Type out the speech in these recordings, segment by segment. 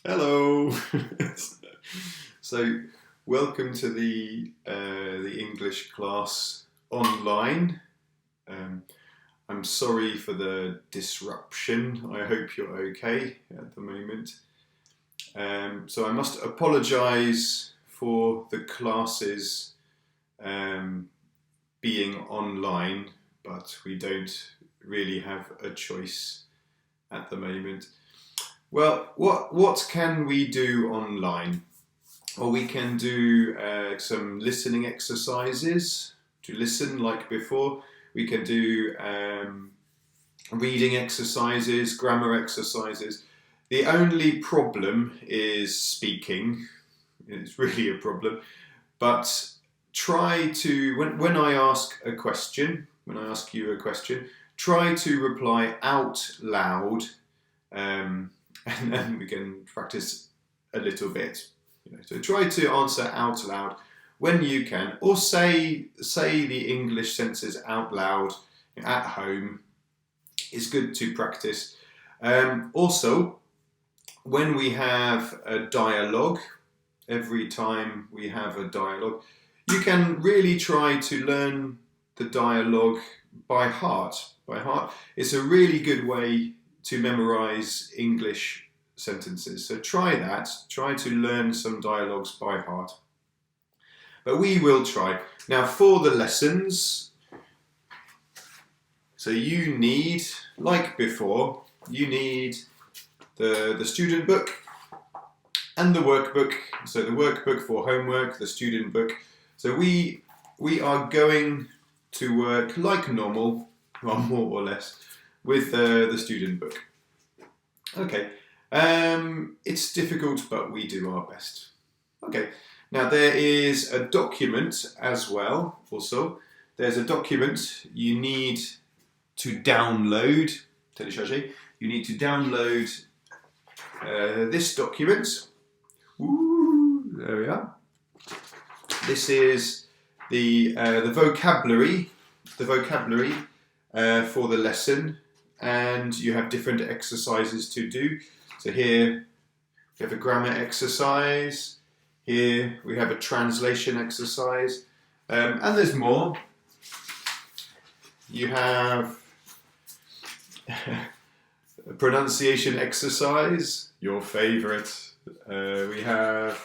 Hello. So, welcome to the English class online. Um, I'm sorry for the disruption. I hope you're okay at the moment. So I must apologise for the classes being online, but we don't really have a choice at the moment. Well, what can we do online? Well, we can do some listening exercises to listen like before. We can do reading exercises, grammar exercises. The only problem is speaking. It's really a problem. But try to, when I ask a question, when I ask you a question, try to reply out loud. And then we can practice a little bit. So try to answer out loud when you can, or say the English sentences out loud at home. It's good to practice. Also, when we have a dialogue, every time we have a dialogue, you can really try to learn the dialogue by heart. By heart, it's a really good way to memorize English sentences. So try that. Try to learn some dialogues by heart. But we will try. Now for the lessons, so you need, like before, you need the student book and the workbook. So the workbook for homework, the student book. So we are going to work like normal, well, more or less, with the student book. Okay, it's difficult, but we do our best. Okay, now there is a document as well, also. There's a document you need to download. Télécharger. You need to download this document. Ooh, there we are. This is the vocabulary, for the lesson, and you have different exercises to do. So here we have a grammar exercise. Here we have a translation exercise, and there's more. You have a pronunciation exercise, your favourite. We have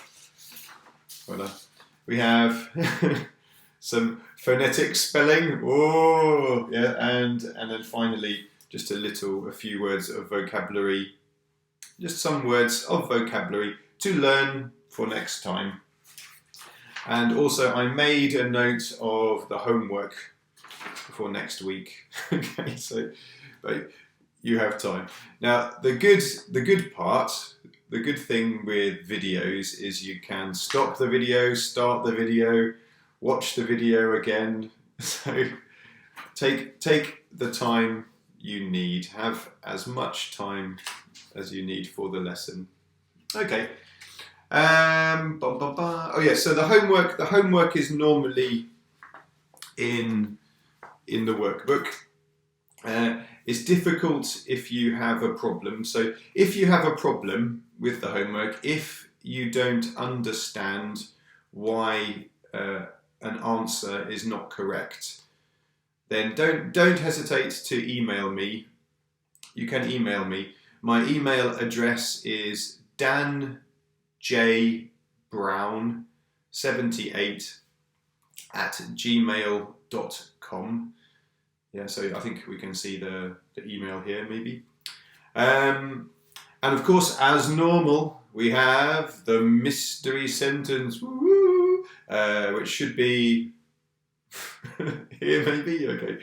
some phonetic spelling. Oh, yeah, and then finally just a few words of vocabulary. Just some words of vocabulary to learn for next time. And also I made a note of the homework for next week. Okay, so but you have time. Now the good part, the good thing with videos is you can stop the video, start the video, watch the video again. So take the time you need. Have as much time as you need for the lesson. Okay. Oh yeah. So the homework is normally in the workbook. It's difficult if you have a problem. So if you have a problem with the homework, if you don't understand why an answer is not correct, then don't hesitate to email me. You can email me. My email address is danjbrown78@gmail.com. Yeah, so I think we can see the email here, maybe. And of course, as normal, we have the mystery sentence, which should be here, maybe. Okay,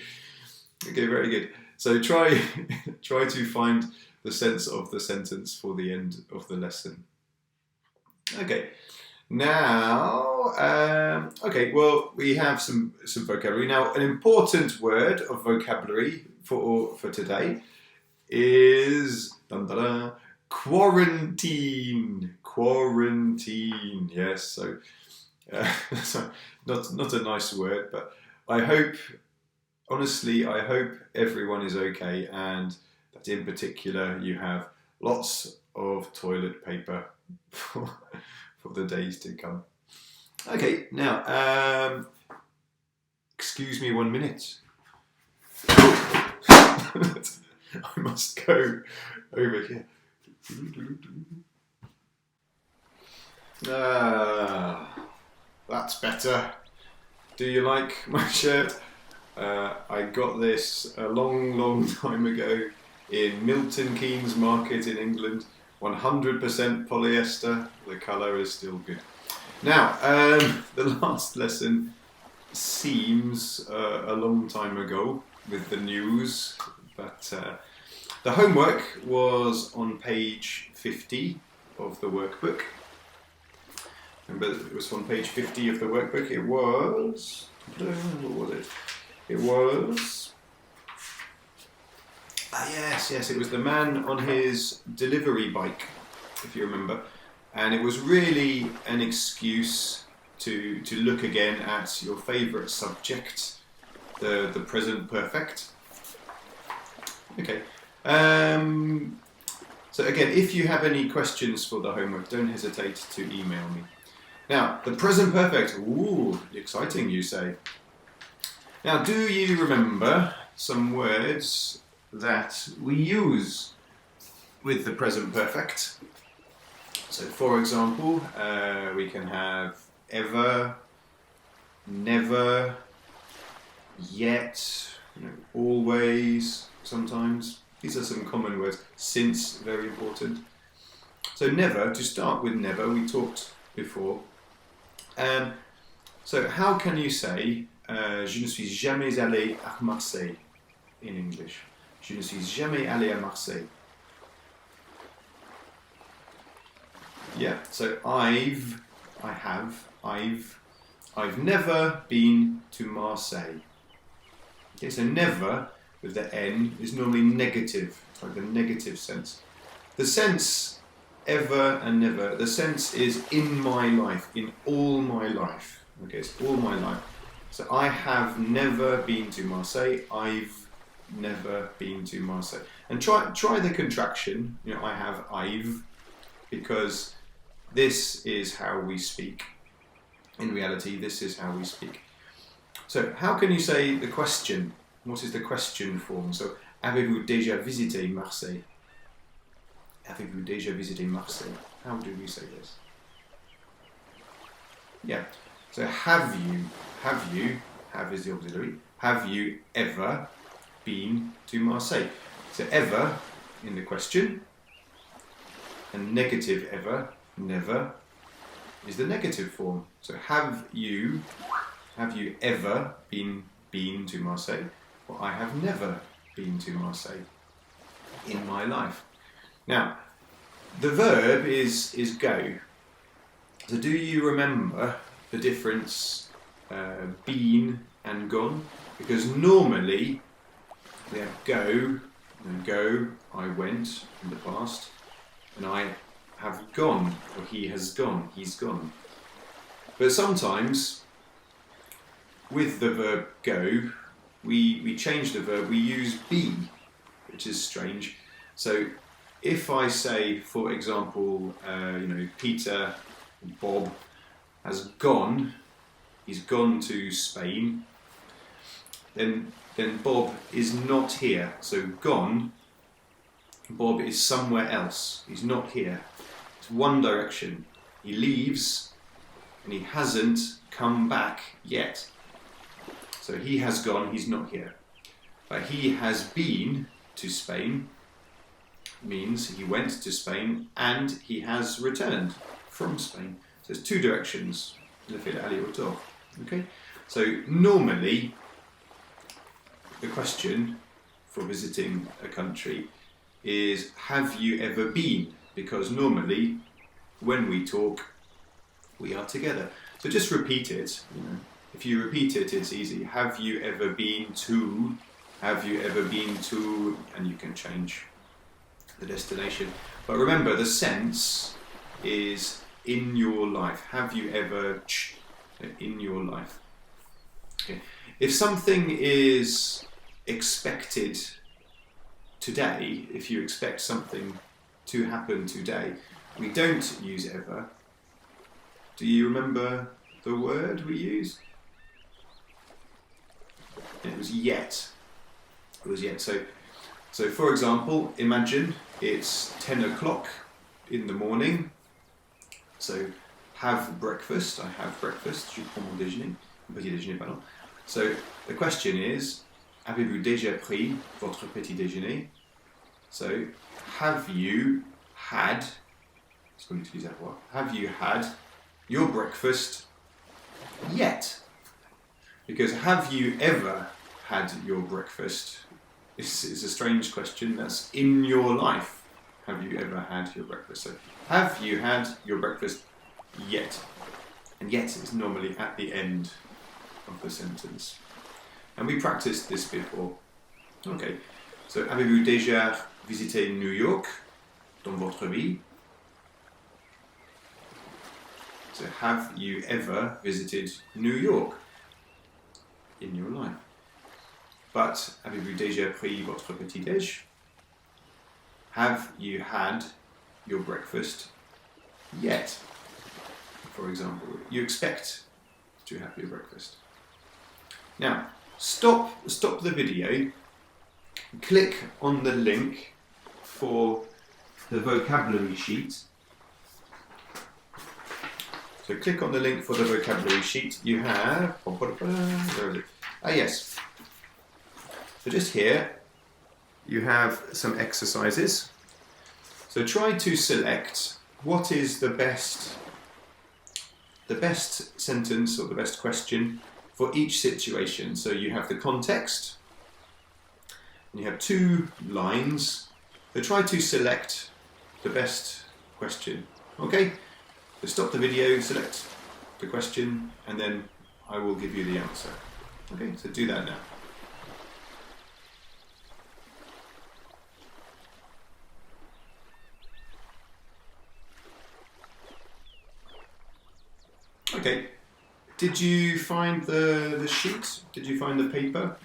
very good. So try to find the sense of the sentence for the end of the lesson. Okay. Now, okay, well, we have some vocabulary. Now, an important word of vocabulary for today is quarantine. Quarantine, yes. So, so not a nice word, but I hope everyone is okay, and that in particular you have lots of toilet paper for the days to come. Okay, now, excuse me 1 minute. I must go over here. That's better. Do you like my shirt? I got this a long time ago in Milton Keynes Market in England. 100% polyester. The colour is still good. Now, the last lesson seems a long time ago with the news, but the homework was on page 50 of the workbook. Remember, it was on page 50 of the workbook. It was, what was it? It was, yes, it was the man on his delivery bike, if you remember. And it was really an excuse to look again at your favourite subject, the present perfect. Okay. So again, if you have any questions for the homework, don't hesitate to email me. Now, the present perfect. Ooh, exciting, you say. Now, do you remember some words that we use with the present perfect? So, for example, we can have ever, never, yet, always, sometimes. These are some common words. Since, very important. So never, to start with never, we talked before. So how can you say je ne suis jamais allé à Marseille in English? Je ne suis jamais allé à Marseille. Yeah, so I've never been to Marseille. Okay, so never with the N is normally negative. It's like the negative sense. The sense ever and never, the sense is in my life, in all my life. Okay, it's all my life. So I have never been to Marseille. I've never been to Marseille. And try the contraction. I've, because this is how we speak. In reality, this is how we speak. So how can you say the question? What is the question form? So, avez-vous déjà visité Marseille? Avez-vous déjà visité Marseille? How do we say this? Yeah. So have you, have is the auxiliary, have you ever been to Marseille? So ever in the question, and negative ever, never, is the negative form. So have you ever been to Marseille? Well, I have never been to Marseille in my life. Now, the verb is go. So do you remember the difference been and gone? Because normally we have go, and go, I went in the past, and I have gone, or he has gone, he's gone. But sometimes with the verb go, we change the verb, we use be, which is strange. So if I say, for example, Peter, Bob has gone, he's gone to Spain, then Bob is not here. So gone, Bob is somewhere else, he's not here. It's one direction. He leaves and he hasn't come back yet. So he has gone, he's not here. But he has been to Spain means he went to Spain and he has returned from Spain. So there's two directions. Le fait d'aller retour. Okay? So normally the question for visiting a country is have you ever been? Because normally when we talk we are together. So just repeat it. If you repeat it, it's easy. Have you ever been to? Have you ever been to? And you can change the destination. But remember, the sense is in your life. Have you ever in your life? Okay. If something is expected today, if you expect something to happen today. We don't use ever. Do you remember the word we use? It was yet. It was yet. So for example, imagine it's 10 o'clock in the morning. So have breakfast. I have breakfast. Je prends mon déjeuner. Petit déjeuner, pardon. So the question is, avez-vous déjà pris votre petit déjeuner? So have you had, have you had your breakfast yet? Because have you ever had your breakfast? This is a strange question. That's in your life. Have you ever had your breakfast? So have you had your breakfast yet? And yet is normally at the end of the sentence. And we practiced this before. Okay. So avez-vous déjà visité New York dans votre vie? So have you ever visited New York in your life? But avez-vous déjà pris votre petit déj? Have you had your breakfast yet? For example, you expect to have your breakfast. Now, stop the video, click on the link for the vocabulary sheet. So click on the link for the vocabulary sheet. You have, where is it? Ah yes. So just here, you have some exercises. So try to select what is the best sentence or the best question for each situation. So you have the context, and you have 2 lines. So try to select the best question. Okay? So stop the video, select the question, and then I will give you the answer. Okay, so do that now. Okay, did you find the sheet? Did you find the paper?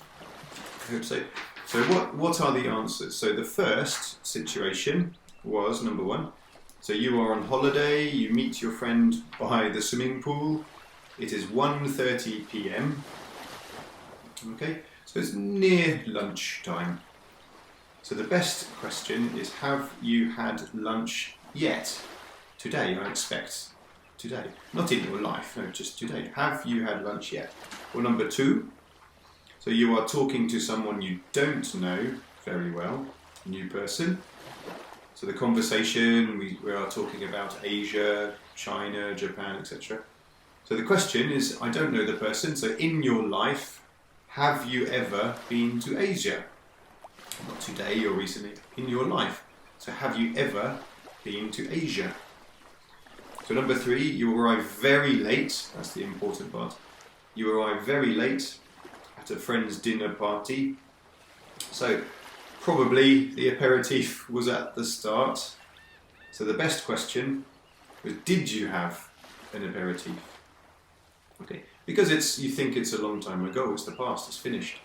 I hope so. So what are the answers? So the first situation was number 1. So you are on holiday, you meet your friend by the swimming pool. It is 1:30 p.m. Okay, so it's near lunchtime. So the best question is, have you had lunch yet? Today, I expect. Today. Not in your life, no, just today. Have you had lunch yet? Or number 2, so you are talking to someone you don't know very well, a new person. So the conversation, we are talking about Asia, China, Japan, etc. So the question is, I don't know the person, so in your life, have you ever been to Asia? Not today or recently, in your life. So have you ever been to Asia? So number 3, you arrive very late, that's the important part. You arrive very late at a friend's dinner party. So probably the aperitif was at the start. So the best question was, did you have an aperitif? Okay, because you think it's a long time ago, it's the past, it's finished.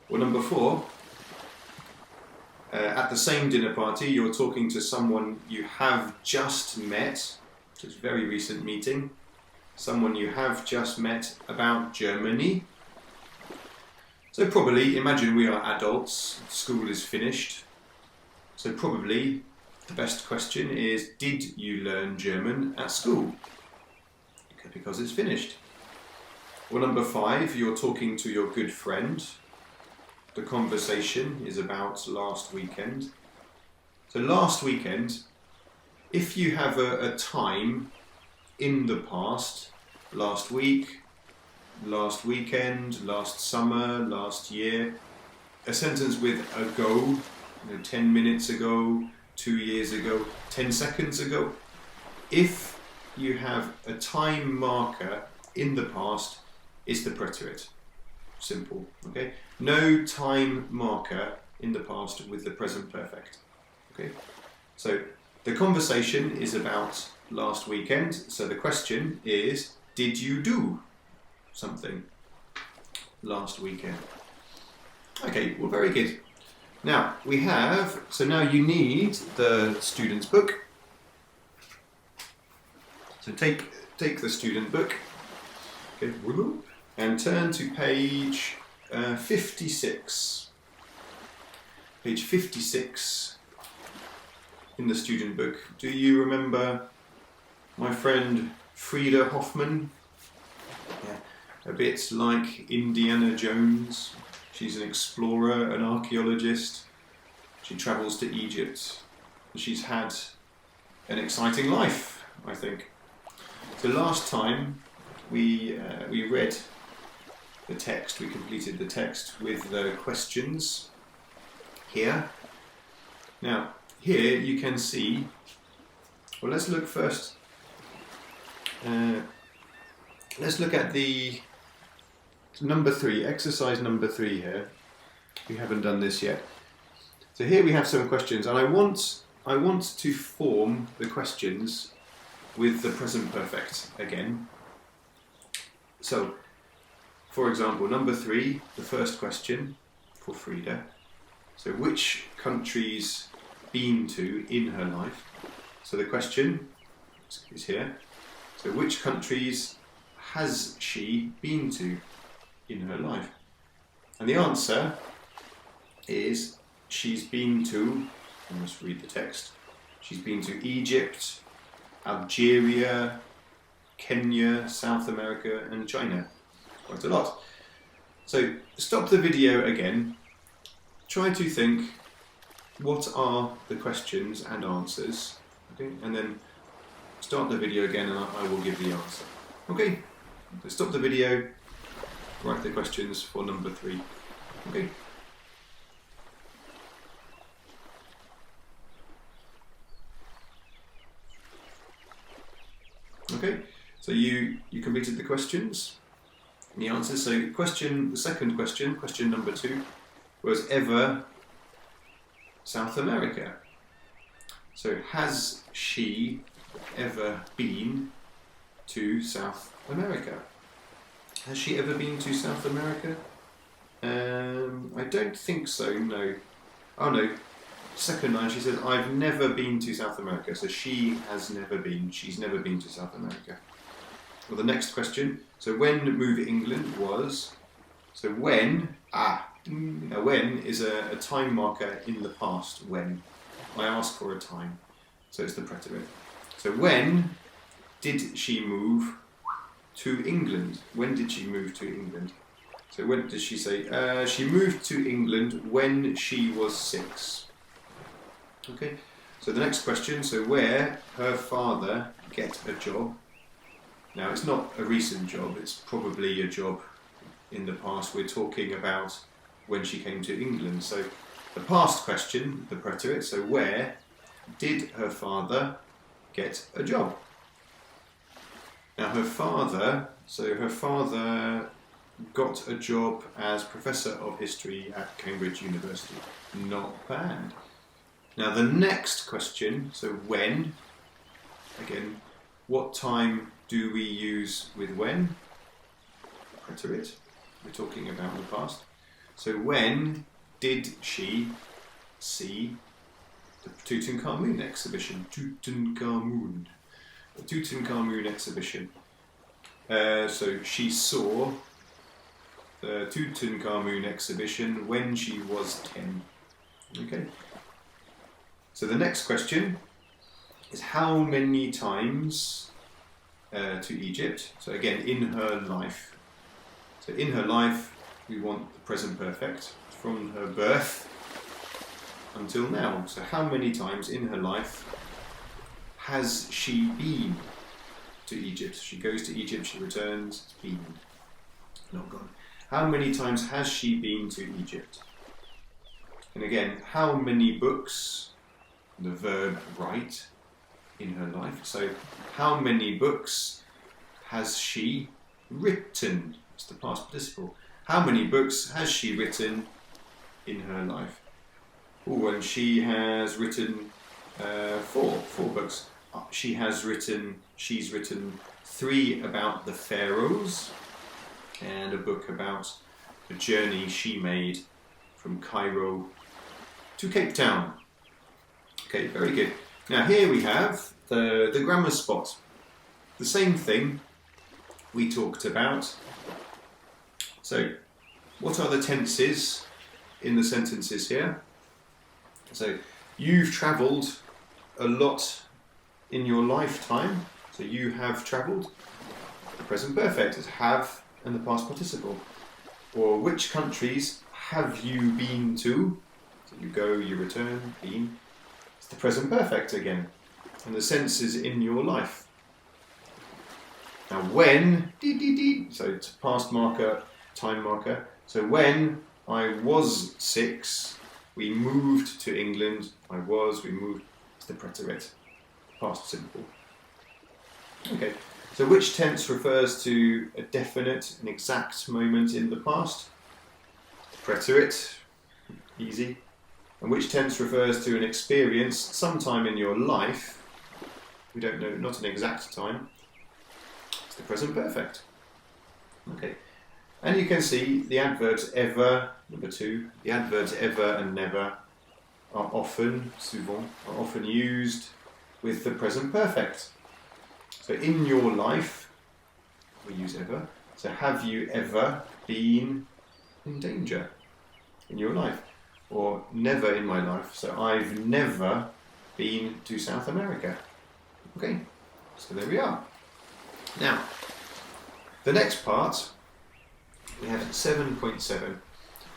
Or number 4, at the same dinner party, you're talking to someone you have just met, so it's a very recent meeting, someone you have just met about Germany. So probably, imagine we are adults, school is finished, so probably the best question is, did you learn German at school? Okay, because it's finished. Or number 5, you're talking to your good friend. The conversation is about last weekend. So last weekend, if you have a time in the past, last week, last weekend, last summer, last year, a sentence with ago, 10 minutes ago, 2 years ago, 10 seconds ago, if you have a time marker in the past, it's the preterite. Simple, okay? No time marker in the past with the present perfect, okay? So the conversation is about last weekend, so the question is, did you do something last weekend? Okay, well, very good. Now we have, so now you need the student's book. So take the student book, okay, and turn to page 56. Page 56 in the student book. Do you remember my friend Frida Hoffman? Yeah, a bit like Indiana Jones. She's an explorer, an archaeologist. She travels to Egypt. She's had an exciting life, I think. So last time we read the text, we completed the text with the questions here. Now here you can see, well, let's look first, let's look at the number 3, exercise number 3 here. We haven't done this yet. So here we have some questions, and I want to form the questions with the present perfect again. So, for example, number 3, the first question for Frida. So, which countries been to in her life? So the question is here. So, which countries has she been to in her life? And the answer is she's been to, I must read the text, she's been to Egypt, Algeria, Kenya, South America and China. Quite a lot. So stop the video again, try to think what are the questions and answers, okay? And then start the video again and I will give the answer. Okay, so stop the video, write the questions for number 3. Okay. Okay, so you completed the questions and the answers. So the second question, question number 2, was ever South America. So has she ever been to South America? Has she ever been to South America? I don't think so, no. Oh no, second line she says, I've never been to South America. So she has never been, she's never been to South America. Well, the next question, so when Move England was, so when, when is a time marker in the past, when. I ask for a time, so it's the preterite. So when did she move to England? When did she move to England? So when did she say? She moved to England when she was 6. Okay, so the next question, so where her father get a job? Now it's not a recent job, it's probably a job in the past. We're talking about when she came to England. So the past question, the preterite, so where did her father get a job? Now her father got a job as Professor of History at Cambridge University. Not bad. Now the next question, so when, again, what time do we use with when? Preterite, we're talking about the past. So when did she see the Tutankhamun exhibition? Tutankhamun. The Tutankhamun exhibition. So she saw the Tutankhamun exhibition when she was 10. Okay. So the next question is how many times to Egypt? So again, in her life. So in her life, we want the present perfect from her birth until now. So how many times in her life has she been to Egypt? She goes to Egypt, she returns, it's been, not gone. How many times has she been to Egypt? And again, how many books, the verb write, in her life. So how many books has she written? It's the past participle. How many books has she written in her life? Oh, and she has written 4 books. She's written 3 about the pharaohs and a book about the journey she made from Cairo to Cape Town. Okay, very good. Now here we have the grammar spot. The same thing we talked about. So, what are the tenses in the sentences here? So, you've travelled a lot in your lifetime. So, you have travelled. The present perfect is have and the past participle. Or which countries have you been to? So, you go, you return, been. It's the present perfect again. And the sense is in your life. Now, when, so it's past marker, time marker. So when I was 6, we moved to England. We moved. It's the preterite, past simple. Okay, so which tense refers to a definite, an exact moment in the past? Preterite, easy. And which tense refers to an experience sometime in your life? We don't know, not an exact time. It's the present perfect. Okay. And you can see the adverbs ever, number 2, the adverbs ever and never are often, souvent, are often used with the present perfect. So in your life, we use ever. So have you ever been in danger in your life? Or never in my life. So I've never been to South America. Okay, so there we are. Now, the next part, we have 7.7.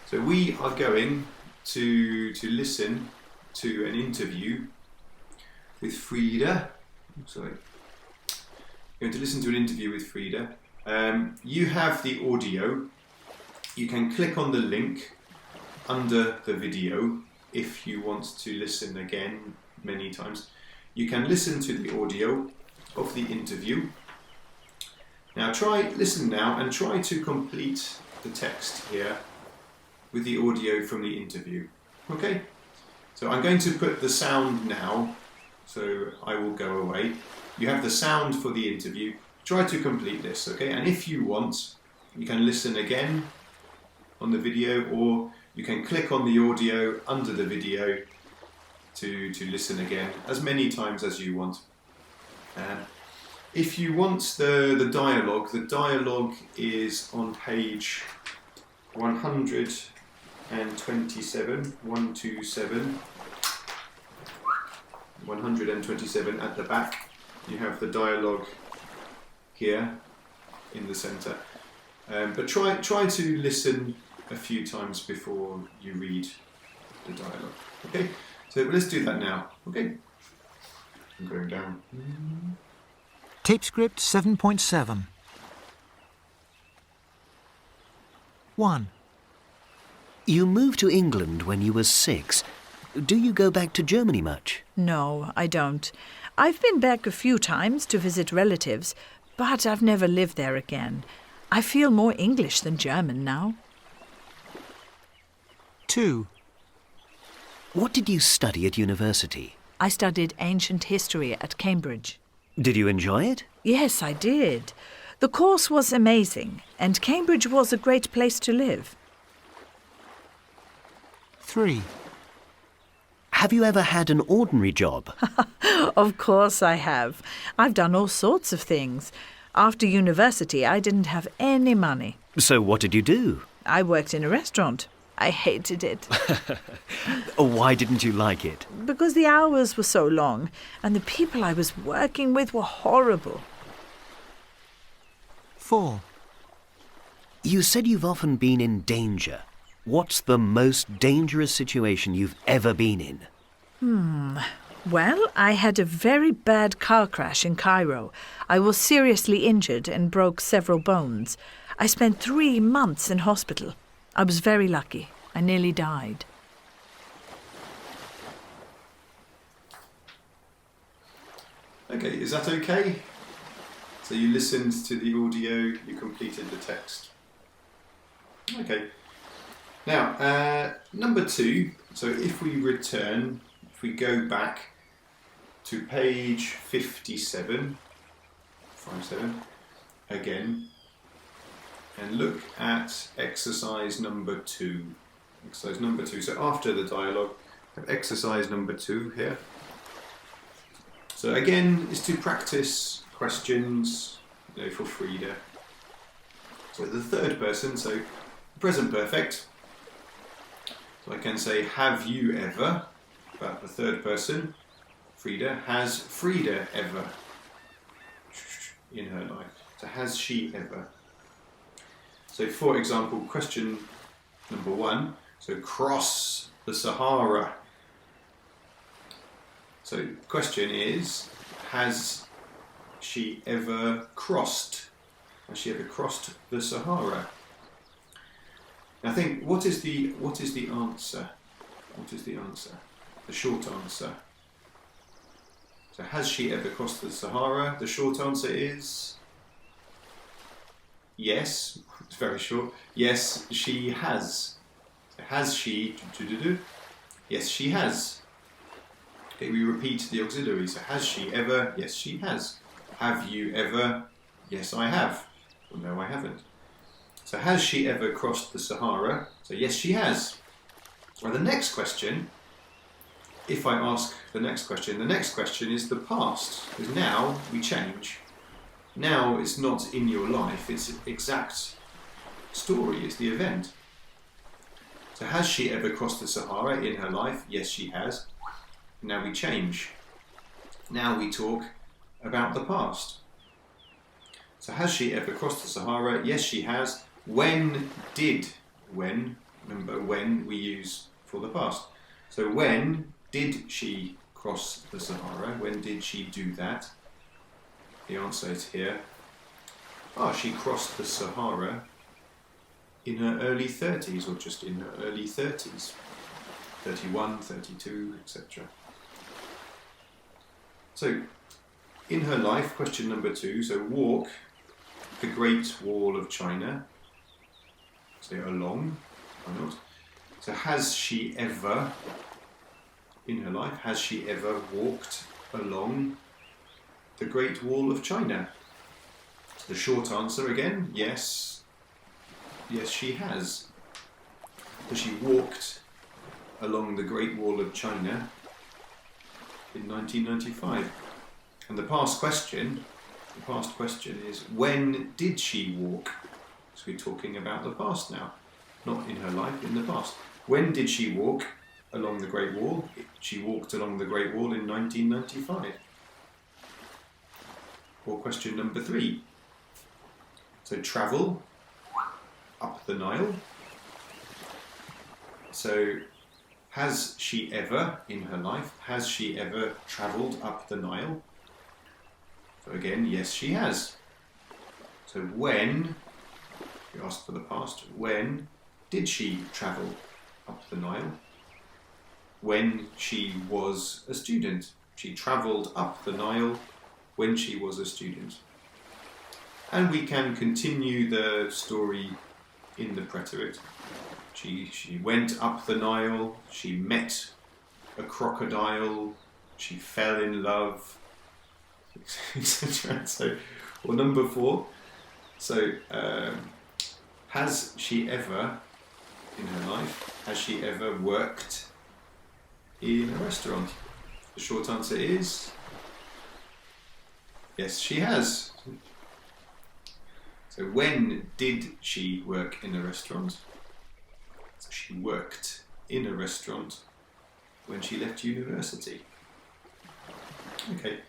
So we are going to listen to an interview with Frida. Sorry. We're going to listen to an interview with Frida. You have the audio. You can click on the link under the video if you want to listen again many times. You can listen to the audio of the interview. Now listen now and try to complete the text here with the audio from the interview. Okay? So I'm going to put the sound now, so I will go away. You have the sound for the interview. Try to complete this, okay? And if you want, you can listen again on the video, or you can click on the audio under the video to listen again as many times as you want. If you want the dialogue is on page 127, 127 at the back. You have the dialogue here in the centre. But try to listen a few times before you read the dialogue. Okay, so let's do that now. Okay, I'm going down. Tape script 7.7. 1. You moved to England when you were 6. Do you go back to Germany much? No, I don't. I've been back a few times to visit relatives, but I've never lived there again. I feel more English than German now. 2. What did you study at university? I studied ancient history at Cambridge. Did you enjoy it? Yes, I did. The course was amazing, and Cambridge was a great place to live. 3. Have you ever had an ordinary job? Of course I have. I've done all sorts of things. After university, I didn't have any money. So what did you do? I worked in a restaurant. I hated it. Why didn't you like it? Because the hours were so long, and the people I was working with were horrible. 4. You said you've often been in danger. What's the most dangerous situation you've ever been in? Well, I had a very bad car crash in Cairo. I was seriously injured and broke several bones. I spent 3 months in hospital. I was very lucky. I nearly died. Okay, is that okay? So you listened to the audio, you completed the text. Okay. Now, number 2, so if we go back to page 57, again, and look at exercise number 2. So after the dialogue, exercise number 2 here. So again, is to practice questions, for Frida. So the third person, so present perfect. So I can say, have you ever, about the third person. Frida, has Frida ever in her life? So has she ever? So for example, question number 1, so cross the Sahara. So question is, has she ever crossed? Has she ever crossed the Sahara? Now think, what is the answer? What is the answer? The short answer. So has she ever crossed the Sahara? The short answer is yes. It's very short. Yes, she has. So has she? Yes, she has. Okay, we repeat the auxiliary. So has she ever? Yes, she has. Have you ever? Yes, I have. Well, no, I haven't. So has she ever crossed the Sahara? So yes, she has. Well, the next question, if I ask the next question is the past. Because now we change. Now it's not in your life, it's an exact story, it's the event. So has she ever crossed the Sahara in her life? Yes, she has. Now we change. Now we talk about the past. So has she ever crossed the Sahara? Yes, she has. When did? When? Remember, when we use for the past. So when did she cross the Sahara? When did she do that? The answer is here. She crossed the Sahara in her early 30s, or just in her early 30s. 31, 32, etc. So, in her life, question number 2, so walk the Great Wall of China. So along, why not? So has she ever, in her life, has she ever walked along the Great Wall of China? The short answer again, yes. Yes, she has. So she walked along the Great Wall of China in 1995. And the past question is, when did she walk? So we're talking about the past now, not in her life, in the past. When did she walk along the Great Wall? She walked along the Great Wall in 1995. Or question number 3. So travel up the Nile. So has she ever, in her life, has she ever travelled up the Nile? So again, yes, she has. So when, you ask for the past, when did she travel up the Nile? When she was a student. She travelled up the Nile when she was a student. And we can continue the story in the preterite. She went up the Nile, she met a crocodile, she fell in love, etc. So, or number 4, so has she ever, in her life, has she ever worked in a restaurant? The short answer is yes, she has. So when did she work in a restaurant? So she worked in a restaurant when she left university. Okay.